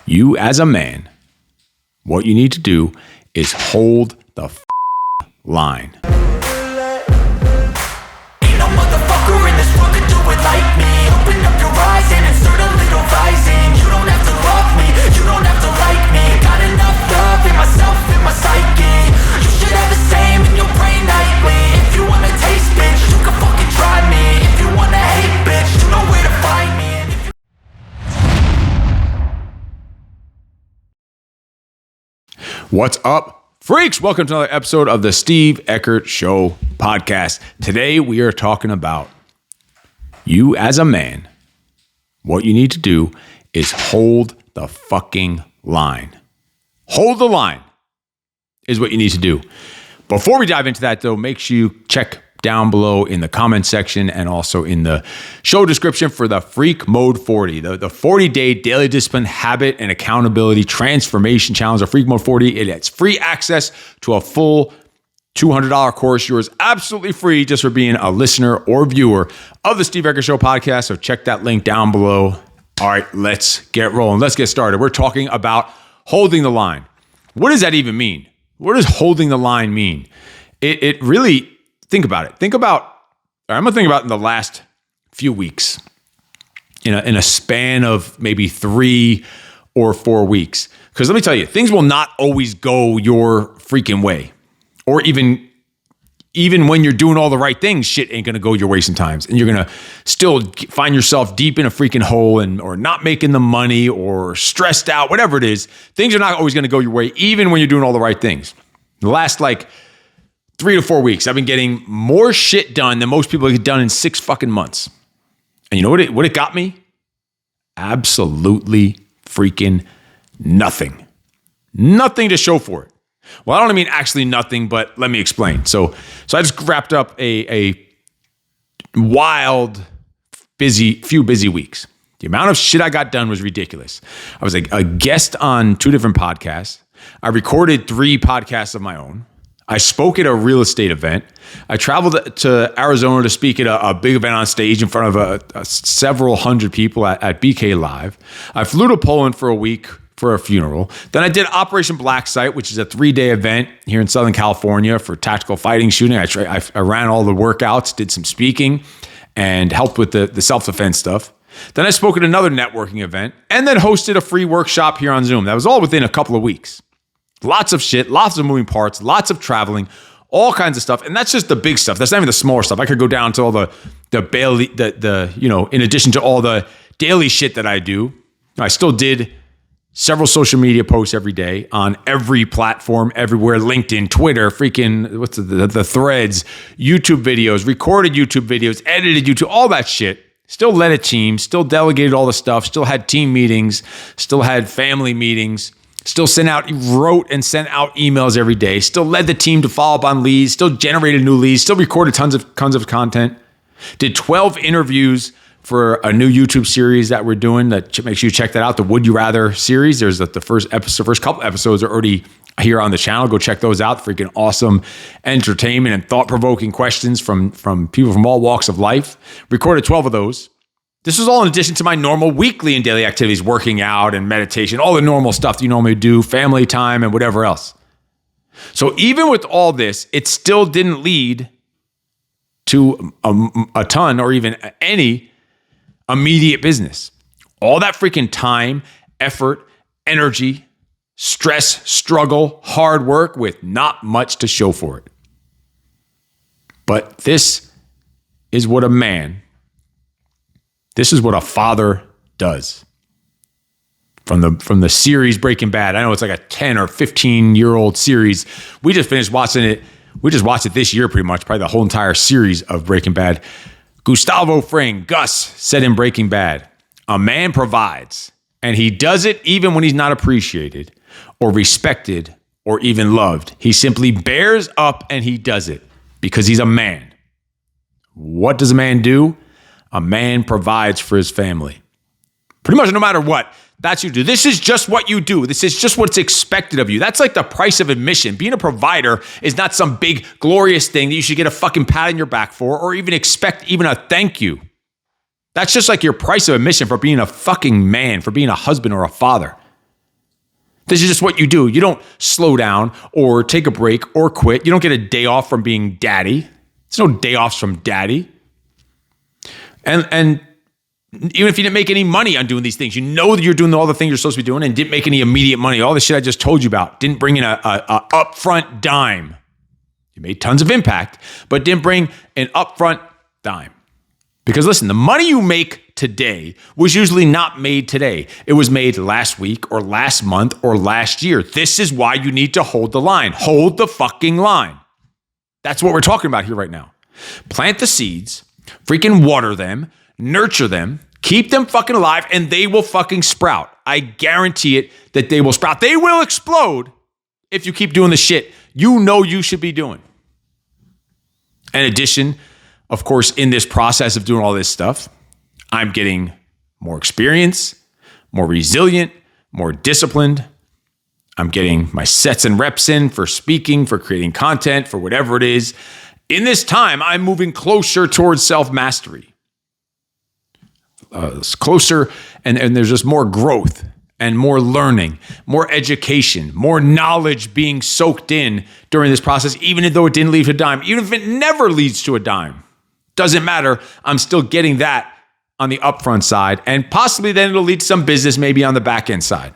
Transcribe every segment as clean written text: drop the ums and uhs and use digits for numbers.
You as a man, what you need to do is hold the line. Ain't no motherfucker in this world could do it like me. Open up your eyes and insert a little rising. You don't have to love me, you don't have to like me. Got enough love in myself, in my psyche. You should have the same in your brain nightly. If you wanna taste, bitch, you can fucking try me. If you wanna hate, bitch, you know where to find me. And if you... What's up, freaks? Welcome to another episode of the Steve Eckert Show podcast. Today we are talking about you as a man. What you need to do is hold the fucking line. Hold the line is what you need to do. Before we dive into that, though, make sure you check down below in the comment section and also in the show description for the Freak Mode 40, the 40-day daily discipline, habit, and accountability transformation challenge. The Freak Mode 40, it's free access to a full $200 course. Yours absolutely free just for being a listener or viewer of the Steve Eckert Show podcast. So check that link down below. All right, let's get rolling. Let's get started. We're talking about holding the line. What does that even mean? What does holding the line mean? It really, think about it. I'm going to think about in the last few weeks, in a span of maybe 3 or 4 weeks. Because let me tell you, things will not always go your freaking way. Or even when you're doing all the right things, shit ain't going to go your way sometimes. And you're going to still find yourself deep in a freaking hole or not making the money or stressed out, whatever it is. Things are not always going to go your way, even when you're doing all the right things. The last 3 to 4 weeks, I've been getting more shit done than most people get done in 6 fucking months. And you know what it got me? Absolutely freaking nothing. Nothing to show for it. Well, I don't mean actually nothing, but let me explain. So I just wrapped up a wild, few busy weeks. The amount of shit I got done was ridiculous. I was a guest on 2 different podcasts. I recorded 3 podcasts of my own. I spoke at a real estate event. I traveled to Arizona to speak at a big event on stage in front of several hundred people at BK Live. I flew to Poland for a week for a funeral. Then I did Operation Black Site, which is a 3-day event here in Southern California for tactical fighting shooting. I ran all the workouts, did some speaking, and helped with the self-defense stuff. Then I spoke at another networking event, and then hosted a free workshop here on Zoom. That was all within a couple of weeks. Lots of shit, lots of moving parts, lots of traveling, all kinds of stuff. And that's just the big stuff. That's not even the smaller stuff. I could go down to all the in addition to all the daily shit that I do. I still did several social media posts every day on every platform, everywhere, LinkedIn, Twitter, freaking, what's the threads, YouTube videos, recorded YouTube videos, edited YouTube, all that shit. Still led a team, still delegated all the stuff, still had team meetings, still had family meetings. Still wrote and sent out emails every day. Still led the team to follow up on leads. Still generated new leads. Still recorded tons of content. Did 12 interviews for a new YouTube series that we're doing. That make sure you check that out. The Would You Rather series. There's the first couple episodes are already here on the channel. Go check those out. Freaking awesome entertainment and thought-provoking questions from people from all walks of life. Recorded 12 of those. This is all in addition to my normal weekly and daily activities, working out and meditation, all the normal stuff that you normally do, family time and whatever else. So even with all this, it still didn't lead to a ton or even any immediate business. All that freaking time, effort, energy, stress, struggle, hard work with not much to show for it. But this is what a father does. From the series Breaking Bad. I know it's like a 10 or 15-year-old series. We just finished watching it. We just watched it this year pretty much, probably the whole entire series of Breaking Bad. Gustavo Fring, Gus, said in Breaking Bad, a man provides, and he does it even when he's not appreciated or respected or even loved. He simply bears up and he does it because he's a man. What does a man do? A man provides for his family. Pretty much no matter what, that's you do. This is just what you do. This is just what's expected of you. That's like the price of admission. Being a provider is not some big glorious thing that you should get a fucking pat on your back for or even expect even a thank you. That's just like your price of admission for being a fucking man, for being a husband or a father. This is just what you do. You don't slow down or take a break or quit. You don't get a day off from being daddy. There's no day offs from daddy. And even if you didn't make any money on doing these things, you know that you're doing all the things you're supposed to be doing and didn't make any immediate money. All the shit I just told you about didn't bring in a upfront dime. You made tons of impact, but didn't bring an upfront dime. Because listen, the money you make today was usually not made today. It was made last week or last month or last year. This is why you need to hold the line. Hold the fucking line. That's what we're talking about here right now. Plant the seeds, freaking water them, nurture them, keep them fucking alive, and they will fucking sprout. I guarantee it that they will sprout. They will explode if you keep doing the shit you know you should be doing. In addition, of course, in this process of doing all this stuff, I'm getting more experience, more resilient, more disciplined. I'm getting my sets and reps in for speaking, for creating content, for whatever it is. In this time, I'm moving closer towards self-mastery. Closer, and there's just more growth and more learning, more education, more knowledge being soaked in during this process, even though it didn't lead to a dime, even if it never leads to a dime. Doesn't matter. I'm still getting that on the upfront side, and possibly then it'll lead to some business maybe on the back end side.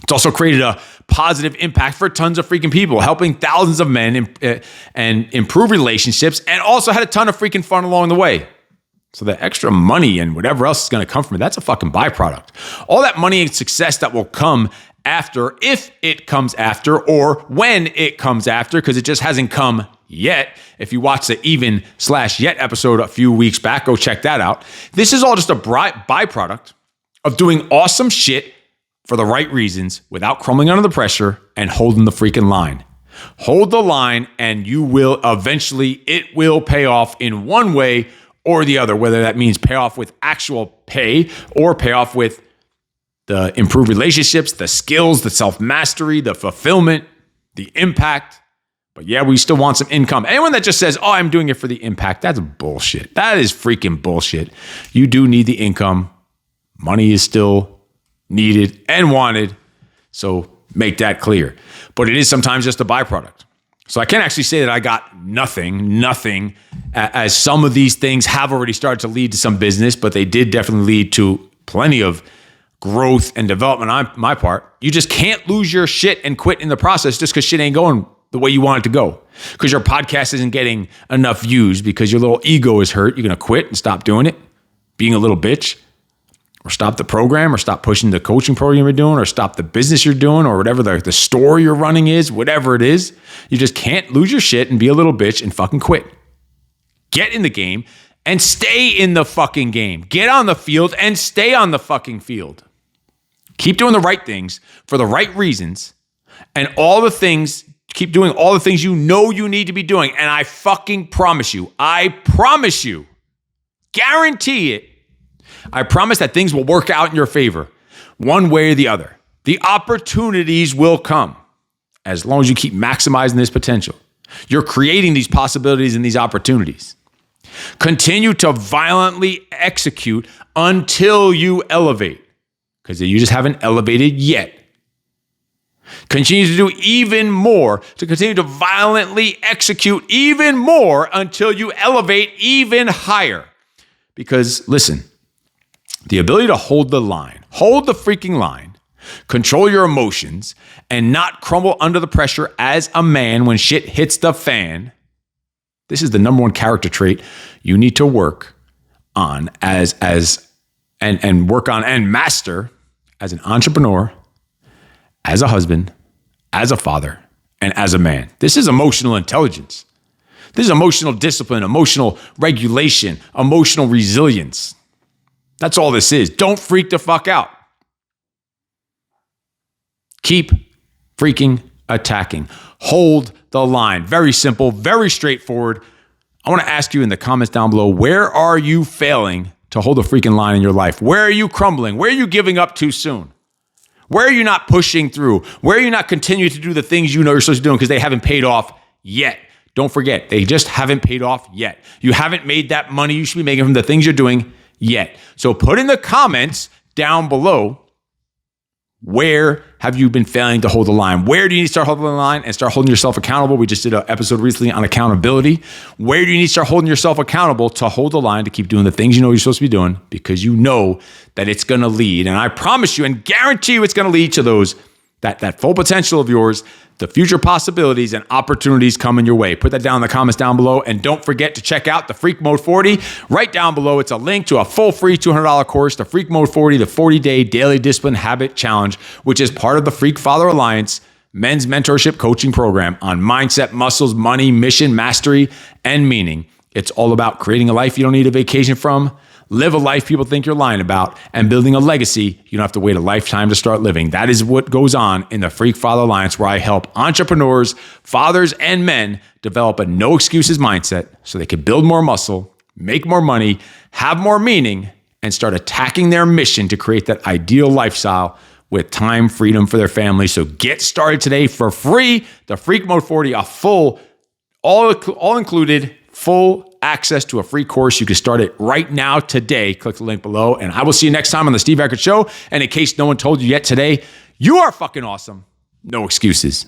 It's also created a positive impact for tons of freaking people, helping thousands of men and improve relationships, and also had a ton of freaking fun along the way. So the extra money and whatever else is going to come from it, that's a fucking byproduct. All that money and success that will come after, if it comes after, or when it comes after, because it just hasn't come yet. If you watched the even/yet episode a few weeks back, go check that out. This is all just a byproduct of doing awesome shit for the right reasons without crumbling under the pressure and holding the freaking line. Hold the line and you will eventually, it will pay off in one way or the other, whether that means pay off with actual pay or pay off with the improved relationships, the skills, the self-mastery, the fulfillment, the impact. But yeah, we still want some income. Anyone that just says, oh, I'm doing it for the impact, that's bullshit. That is freaking bullshit. You do need the income. Money is still needed and wanted. So make that clear. But it is sometimes just a byproduct. So I can't actually say that I got nothing, as some of these things have already started to lead to some business, but they did definitely lead to plenty of growth and development on my part. You just can't lose your shit and quit in the process just because shit ain't going the way you want it to go. Because your podcast isn't getting enough views, because your little ego is hurt. You're going to quit and stop doing it, being a little bitch, or stop the program, or stop pushing the coaching program you're doing, or stop the business you're doing, or whatever the store you're running is, whatever it is. You just can't lose your shit and be a little bitch and fucking quit. Get in the game and stay in the fucking game. Get on the field and stay on the fucking field. Keep doing the right things for the right reasons, and keep doing all the things you know you need to be doing. And I fucking promise you, guarantee it, I promise that things will work out in your favor, one way or the other. The opportunities will come as long as you keep maximizing this potential. You're creating these possibilities and these opportunities. Continue to violently execute until you elevate, because you just haven't elevated yet. Continue to do even more, to continue to violently execute even more until you elevate even higher. Because listen, the ability to hold the freaking line, control your emotions, and not crumble under the pressure as a man when shit hits the fan. This is the number one character trait you need to work on and work on and master as an entrepreneur, as a husband, as a father, and as a man. This is emotional intelligence. This is emotional discipline, emotional regulation, emotional resilience. That's all this is. Don't freak the fuck out. Keep freaking attacking. Hold the line. Very simple, very straightforward. I want to ask you in the comments down below, where are you failing to hold a freaking line in your life? Where are you crumbling? Where are you giving up too soon? Where are you not pushing through? Where are you not continuing to do the things you know you're supposed to do because they haven't paid off yet? Don't forget, they just haven't paid off yet. You haven't made that money you should be making from the things you're doing yet. So put in the comments down below, Where have you been failing to hold the line? Where do you need to start holding the line and start holding yourself accountable? We just did an episode recently on accountability. Where do you need to start holding yourself accountable to hold the line, to keep doing the things you know you're supposed to be doing, because you know that it's going to lead, and I promise you and guarantee you it's going to lead to those that full potential of yours, the future possibilities and opportunities coming your way. Put that down in the comments down below. And don't forget to check out the Freak Mode 40. Right down below, it's a link to a full free $200 course, the Freak Mode 40, the 40-day daily discipline habit challenge, which is part of the Freak Father Alliance men's mentorship coaching program on mindset, muscles, money, mission, mastery, and meaning. It's all about creating a life you don't need a vacation from, live a life people think you're lying about, and building a legacy you don't have to wait a lifetime to start living. That is what goes on in the Freak Father Alliance, where I help entrepreneurs, fathers, and men develop a no excuses mindset so they can build more muscle, make more money, have more meaning, and start attacking their mission to create that ideal lifestyle with time, freedom for their family. So get started today for free. The Freak Mode 40, a full, all included, full access to a free course. You can start it right now today. Click the link below, and I will see you next time on the Steve Eckert Show. And in case no one told you yet today, you are fucking awesome. No excuses.